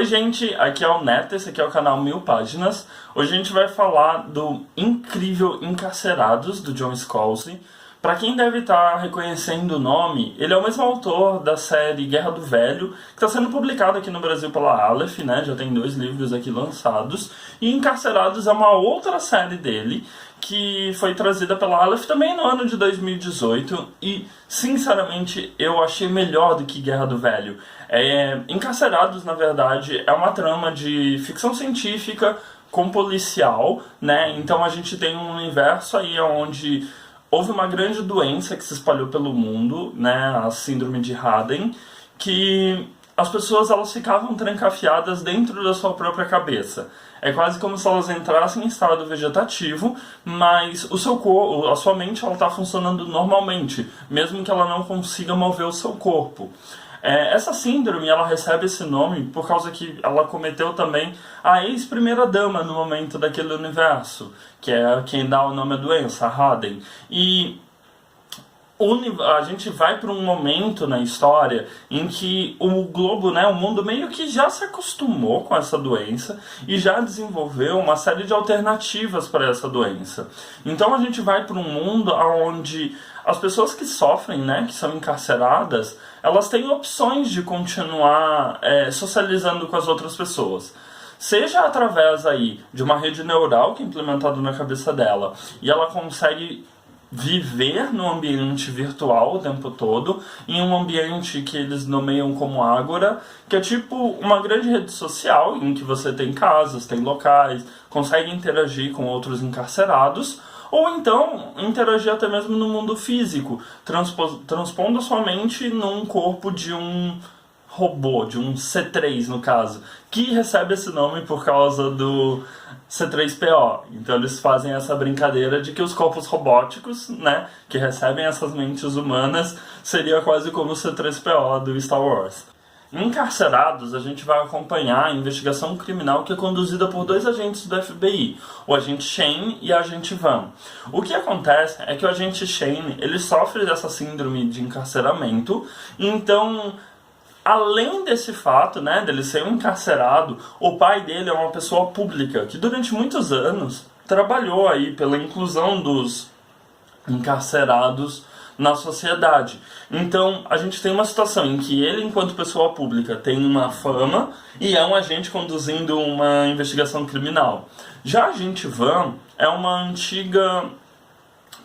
gente, aqui é o Neto, esse aqui é o canal 1000 Páginas. Hoje a gente vai falar do incrível Encarcerados, do John Scalzi. Para quem deve estar reconhecendo o nome, ele é o mesmo autor da série Guerra do Velho, que está sendo publicado aqui no Brasil pela Aleph, né? Já tem 2 livros aqui lançados. E Encarcerados é uma outra série dele, que foi trazida pela Aleph também no ano de 2018. E, sinceramente, eu achei melhor do que Guerra do Velho. Encarcerados, na verdade, é uma trama de ficção científica com policial, né? Então a gente tem um universo aí onde houve uma grande doença que se espalhou pelo mundo, né, a síndrome de Haden, que as pessoas elas ficavam trancafiadas dentro da sua própria cabeça. É quase como se elas entrassem em estado vegetativo, mas o seu corpo, a sua mente está funcionando normalmente, mesmo que ela não consiga mover o seu corpo. Essa síndrome ela recebe esse nome por causa que ela cometeu também a ex-primeira-dama no momento daquele universo, que é quem dá o nome à doença, a Haden. E a gente vai para um momento na história em que o globo, né, o mundo meio que já se acostumou com essa doença e já desenvolveu uma série de alternativas para essa doença. Então a gente vai para um mundo onde as pessoas que sofrem, né, que são encarceradas, elas têm opções de continuar socializando com as outras pessoas. Seja através aí de uma rede neural que é implementada na cabeça dela e ela consegue viver no ambiente virtual o tempo todo, em um ambiente que eles nomeiam como Ágora, que é tipo uma grande rede social em que você tem casas, tem locais, consegue interagir com outros encarcerados, ou então interagir até mesmo no mundo físico, transpondo a sua mente num corpo de um robô, de um C3 no caso, que recebe esse nome por causa do C3PO. Então eles fazem essa brincadeira de que os corpos robóticos, né, que recebem essas mentes humanas, seria quase como o C3PO do Star Wars. Em Encarcerados, a gente vai acompanhar a investigação criminal que é conduzida por 2 agentes do FBI, o agente Shane e a agente Van. O que acontece é que o agente Shane, ele sofre dessa síndrome de encarceramento, então além desse fato, né, dele ser um encarcerado, o pai dele é uma pessoa pública que durante muitos anos trabalhou aí pela inclusão dos encarcerados na sociedade. Então a gente tem uma situação em que ele, enquanto pessoa pública, tem uma fama e é um agente conduzindo uma investigação criminal. Já a agente Van é uma antiga...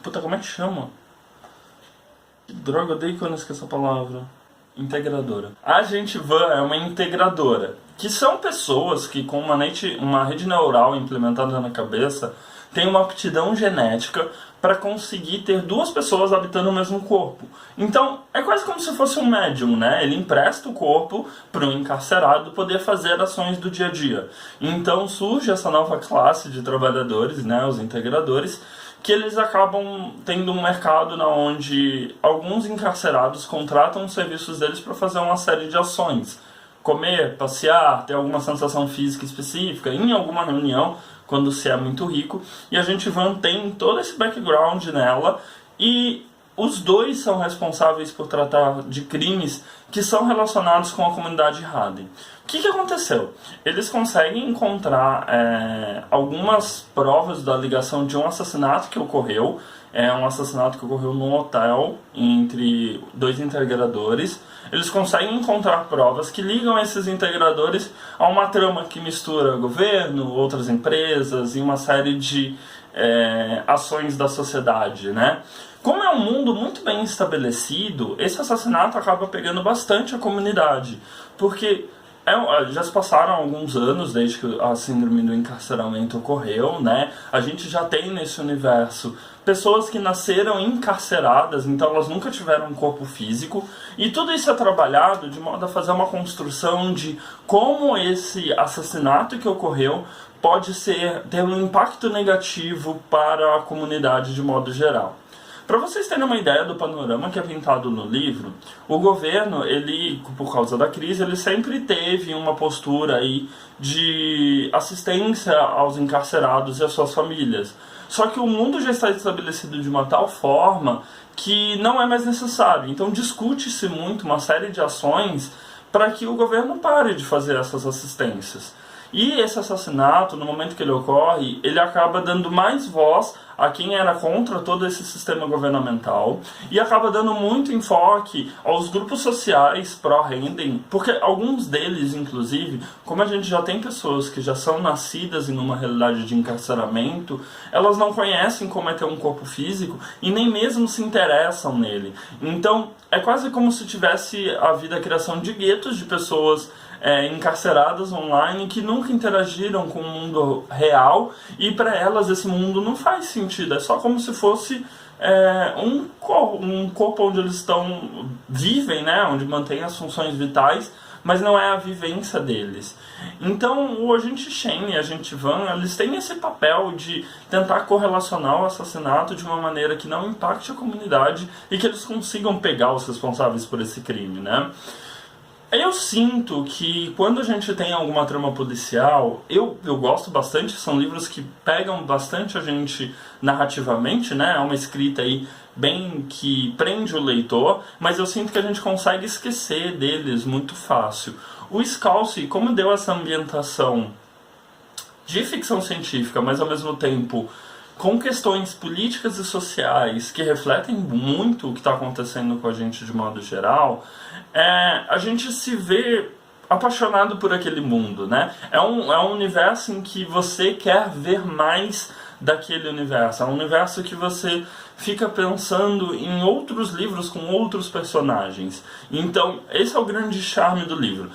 Puta, como é que chama? Que droga, eu odeio quando eu esqueço a palavra. Integradora. A agente Van é uma integradora, que são pessoas que com uma rede neural implementada na cabeça têm uma aptidão genética para conseguir ter 2 pessoas habitando o mesmo corpo. Então, é quase como se fosse um médium, né? Ele empresta o corpo para um encarcerado poder fazer ações do dia a dia. Então surge essa nova classe de trabalhadores, né? Os integradores, que eles acabam tendo um mercado onde alguns encarcerados contratam os serviços deles para fazer uma série de ações. Comer, passear, ter alguma sensação física específica, em alguma reunião, quando se é muito rico. E a gente mantém todo esse background nela e os 2 são responsáveis por tratar de crimes que são relacionados com a comunidade Haden. O que aconteceu? Eles conseguem encontrar algumas provas da ligação de um assassinato que ocorreu. Um assassinato que ocorreu num hotel entre 2 integradores. Eles conseguem encontrar provas que ligam esses integradores a uma trama que mistura governo, outras empresas e uma série de ações da sociedade, né? Como é um mundo muito bem estabelecido, esse assassinato acaba pegando bastante a comunidade, porque já se passaram alguns anos desde que a síndrome do encarceramento ocorreu, né? A gente já tem nesse universo pessoas que nasceram encarceradas, então elas nunca tiveram um corpo físico, e tudo isso é trabalhado de modo a fazer uma construção de como esse assassinato que ocorreu pode ter um impacto negativo para a comunidade de modo geral. Para vocês terem uma ideia do panorama que é pintado no livro, o governo, ele, por causa da crise, ele sempre teve uma postura aí de assistência aos encarcerados e às suas famílias. Só que o mundo já está estabelecido de uma tal forma que não é mais necessário. Então discute-se muito uma série de ações para que o governo pare de fazer essas assistências. E esse assassinato, no momento que ele ocorre, ele acaba dando mais voz a quem era contra todo esse sistema governamental e acaba dando muito enfoque aos grupos sociais pró-Handel, porque alguns deles, inclusive, como a gente já tem pessoas que já são nascidas em uma realidade de encarceramento, elas não conhecem como é ter um corpo físico e nem mesmo se interessam nele. Então, é quase como se tivesse havido a criação de guetos de pessoas encarceradas online que nunca interagiram com o mundo real e para elas esse mundo não faz sentido, é só como se fosse um corpo onde eles vivem, né, onde mantém as funções vitais, mas não é a vivência deles. Então o agente Shane e a agente Van, eles têm esse papel de tentar correlacionar o assassinato de uma maneira que não impacte a comunidade e que eles consigam pegar os responsáveis por esse crime, né? Eu sinto que quando a gente tem alguma trama policial, eu gosto bastante, são livros que pegam bastante a gente narrativamente, né? É uma escrita aí bem que prende o leitor, mas eu sinto que a gente consegue esquecer deles muito fácil. O Scalzi, como deu essa ambientação de ficção científica, mas ao mesmo tempo com questões políticas e sociais que refletem muito o que está acontecendo com a gente de modo geral, a gente se vê apaixonado por aquele mundo, né? É um universo em que você quer ver mais daquele universo. É um universo que você fica pensando em outros livros com outros personagens. Então, esse é o grande charme do livro.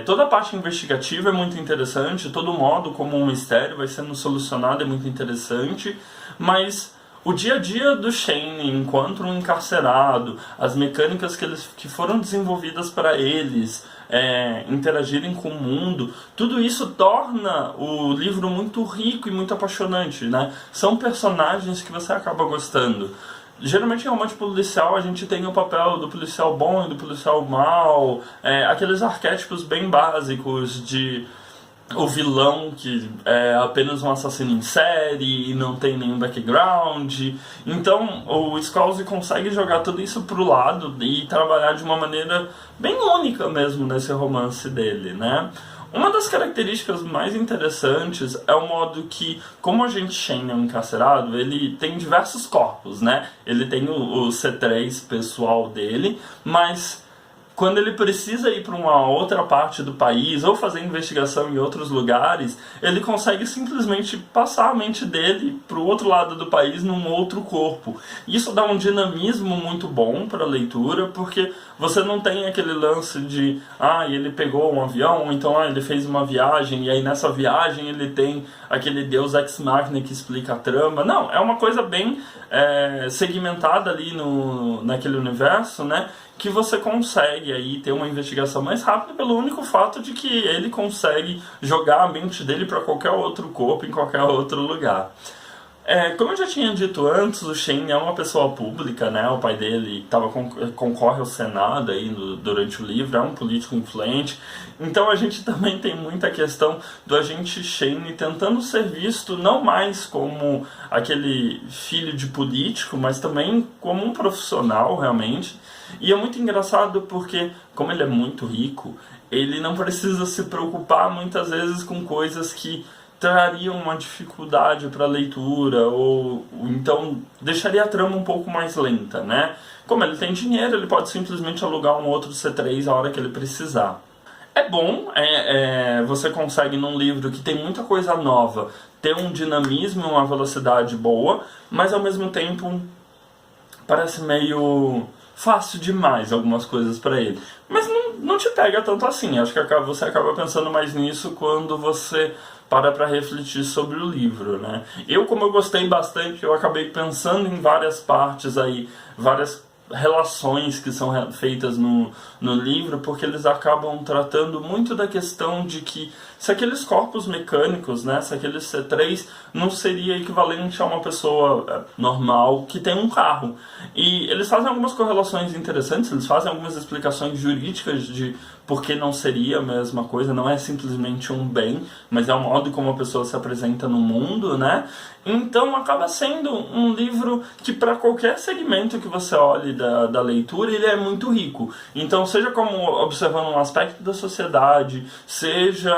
Toda a parte investigativa é muito interessante, todo o modo como um mistério vai sendo solucionado é muito interessante, mas o dia a dia do Shane enquanto um encarcerado, as mecânicas que foram desenvolvidas para eles interagirem com o mundo, tudo isso torna o livro muito rico e muito apaixonante, né? São personagens que você acaba gostando. Geralmente em romance policial a gente tem o papel do policial bom e do policial mau, aqueles arquétipos bem básicos de o vilão que é apenas um assassino em série e não tem nenhum background. Então o Scalzi consegue jogar tudo isso pro lado e trabalhar de uma maneira bem única mesmo nesse romance dele, né? Uma das características mais interessantes é o modo que, como a gente Shane é um encarcerado, ele tem diversos corpos, né? Ele tem o C3 pessoal dele, mas quando ele precisa ir para uma outra parte do país ou fazer investigação em outros lugares, ele consegue simplesmente passar a mente dele para o outro lado do país num outro corpo. Isso dá um dinamismo muito bom para a leitura, porque você não tem aquele lance de ele pegou um avião, ou então ele fez uma viagem, e aí nessa viagem ele tem aquele deus ex machina que explica a trama. Não, é uma coisa bem segmentada ali naquele universo, né? Que você consegue aí ter uma investigação mais rápida pelo único fato de que ele consegue jogar a mente dele para qualquer outro corpo, em qualquer outro lugar. Como eu já tinha dito antes, o Shane é uma pessoa pública, né? O pai dele concorre ao Senado aí durante o livro, é um político influente. Então a gente também tem muita questão do agente Shane tentando ser visto não mais como aquele filho de político, mas também como um profissional realmente. E é muito engraçado porque, como ele é muito rico, ele não precisa se preocupar muitas vezes com coisas que trariam uma dificuldade para a leitura, ou então deixaria a trama um pouco mais lenta, né? Como ele tem dinheiro, ele pode simplesmente alugar um outro C3 a hora que ele precisar. É bom, você consegue num livro que tem muita coisa nova ter um dinamismo e uma velocidade boa, mas ao mesmo tempo parece meio fácil demais algumas coisas para ele. Mas não te pega tanto assim. Acho que você acaba pensando mais nisso quando você para refletir sobre o livro, né? Como eu gostei bastante, eu acabei pensando em várias partes aí, várias relações que são feitas no livro, porque eles acabam tratando muito da questão de que se aqueles corpos mecânicos, né, se aquele C3 não seria equivalente a uma pessoa normal que tem um carro. E eles fazem algumas correlações interessantes, eles fazem algumas explicações jurídicas de porque não seria a mesma coisa, não é simplesmente um bem, mas é o modo como a pessoa se apresenta no mundo, né? Então acaba sendo um livro que para qualquer segmento que você olhe da leitura, ele é muito rico. Então seja como observando um aspecto da sociedade, seja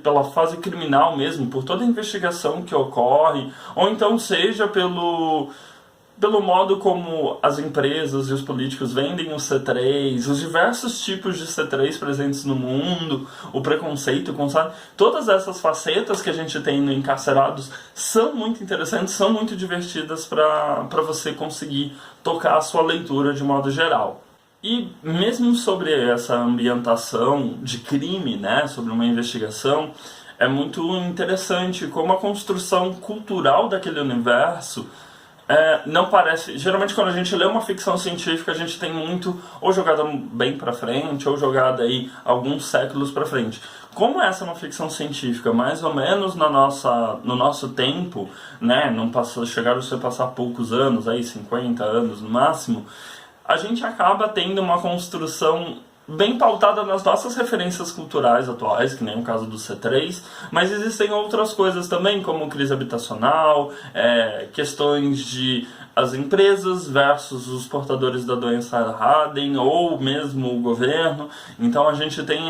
pela fase criminal mesmo, por toda a investigação que ocorre, ou então seja pelo modo como as empresas e os políticos vendem o C3, os diversos tipos de C3 presentes no mundo, o preconceito com, sabe? Todas essas facetas que a gente tem no Encarcerados são muito interessantes, são muito divertidas para você conseguir tocar a sua leitura de modo geral. E mesmo sobre essa ambientação de crime, né, sobre uma investigação, é muito interessante como a construção cultural daquele universo não parece... Geralmente quando a gente lê uma ficção científica, a gente tem muito ou jogada bem pra frente, ou jogada aí alguns séculos pra frente. Como essa é uma ficção científica, mais ou menos no nosso tempo, né, chegaram a passar poucos anos, aí 50 anos no máximo, a gente acaba tendo uma construção bem pautada nas nossas referências culturais atuais, que nem o caso do C3, mas existem outras coisas também, como crise habitacional, questões de as empresas versus os portadores da doença Harden, ou mesmo o governo. Então a gente tem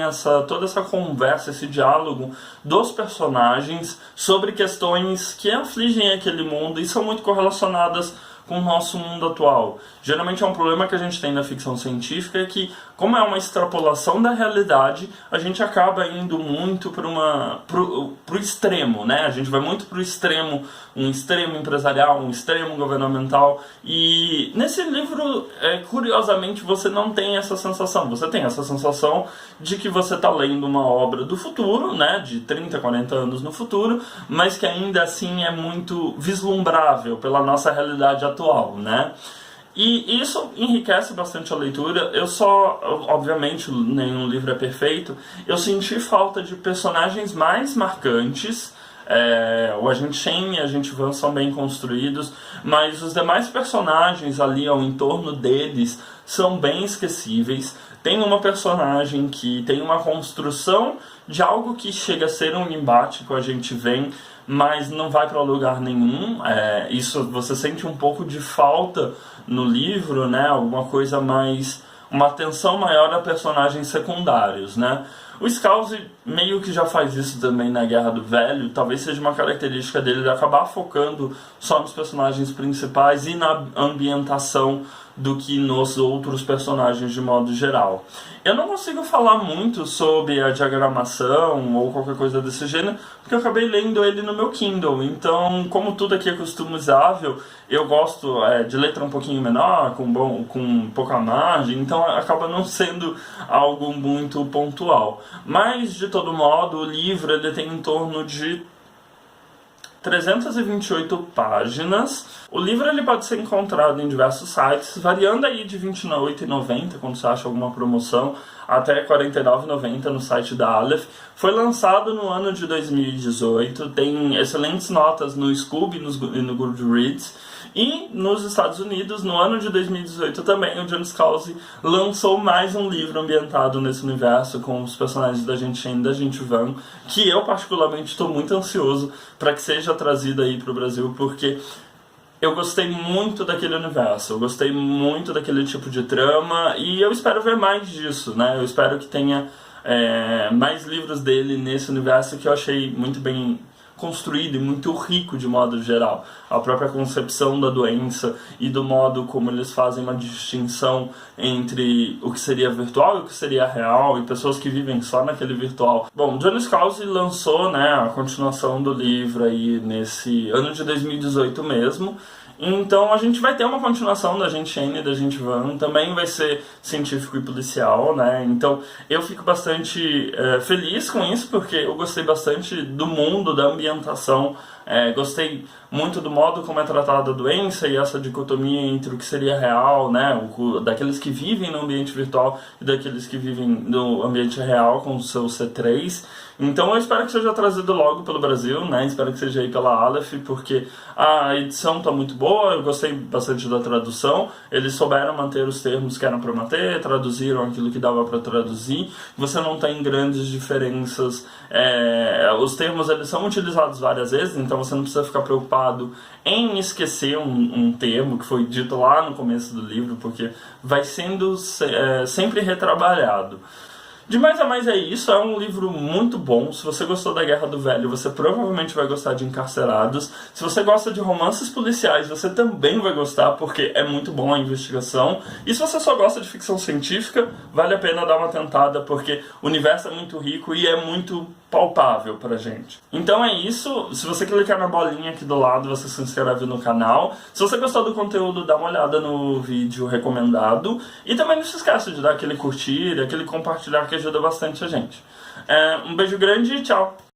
toda essa conversa, esse diálogo dos personagens sobre questões que afligem aquele mundo e são muito correlacionadas com o nosso mundo atual. Geralmente é um problema que a gente tem na ficção científica, é que, como é uma extrapolação da realidade, a gente acaba indo muito pro extremo, né? A gente vai muito pro extremo, um extremo empresarial, um extremo governamental, e nesse livro, curiosamente, você não tem essa sensação. Você tem essa sensação de que você está lendo uma obra do futuro, né? De 30, 40 anos no futuro, mas que ainda assim é muito vislumbrável pela nossa realidade atual, né? E isso enriquece bastante a leitura. Obviamente, nenhum livro é perfeito. Eu senti falta de personagens mais marcantes. O Agente Shane e a Agente Van são bem construídos, mas os demais personagens ali ao entorno deles são bem esquecíveis. Tem uma personagem que tem uma construção de algo que chega a ser um embate com a gente vem, mas não vai para lugar nenhum. Isso você sente um pouco de falta no livro, né? Alguma coisa mais, uma atenção maior a personagens secundários, né? O Scalzi meio que já faz isso também na Guerra do Velho. Talvez seja uma característica dele de acabar focando só nos personagens principais e na ambientação do que nos outros personagens de modo geral. Eu não consigo falar muito sobre a diagramação ou qualquer coisa desse gênero, porque eu acabei lendo ele no meu Kindle. Então, como tudo aqui é customizável, eu gosto de letra um pouquinho menor, com pouca margem, então acaba não sendo algo muito pontual. Mas, de todo modo, o livro ele tem em torno de 328 páginas. O livro ele pode ser encontrado em diversos sites, variando aí de R$ 29,90 quando você acha alguma promoção, até R$ 49,90 no site da Aleph. Foi lançado no ano de 2018, tem excelentes notas no Scoob e no Goodreads. E nos Estados Unidos, no ano de 2018 também, o John Scalzi lançou mais um livro ambientado nesse universo, com os personagens da Agente Shane e da Agente Van, que eu particularmente estou muito ansioso para que seja trazido aí para o Brasil, porque eu gostei muito daquele universo, eu gostei muito daquele tipo de trama, e eu espero ver mais disso, né? Eu espero que tenha mais livros dele nesse universo, que eu achei muito bem construído e muito rico de modo geral. A própria concepção da doença e do modo como eles fazem uma distinção entre o que seria virtual e o que seria real, e pessoas que vivem só naquele virtual. Bom, John Scalzi lançou, né, a continuação do livro aí nesse ano de 2018 mesmo. Então a gente vai ter uma continuação da Agente Shane e da Agente Van, também vai ser científico e policial, né? Então eu fico bastante feliz com isso, porque eu gostei bastante do mundo, da ambientação, gostei muito do modo como é tratada a doença e essa dicotomia entre o que seria real, né? Daqueles que vivem no ambiente virtual e daqueles que vivem no ambiente real com o seu C3. Então eu espero que seja trazido logo pelo Brasil, né? Espero que seja aí pela Aleph, porque a edição tá muito boa, eu gostei bastante da tradução, eles souberam manter os termos que eram para manter, traduziram aquilo que dava para traduzir, você não tem grandes diferenças, os termos eles são utilizados várias vezes, então você não precisa ficar preocupado em esquecer um termo que foi dito lá no começo do livro, porque vai sendo sempre retrabalhado. De mais a mais é isso, é um livro muito bom. Se você gostou da Guerra do Velho, você provavelmente vai gostar de Encarcerados. Se você gosta de romances policiais, você também vai gostar, porque é muito bom a investigação. E se você só gosta de ficção científica, vale a pena dar uma tentada, porque o universo é muito rico e é muito palpável pra gente. Então é isso, se você clicar na bolinha aqui do lado, você se inscreve no canal. Se você gostou do conteúdo, dá uma olhada no vídeo recomendado. E também não se esqueça de dar aquele curtir, aquele compartilhar, que ajuda bastante a gente. Um beijo grande e tchau!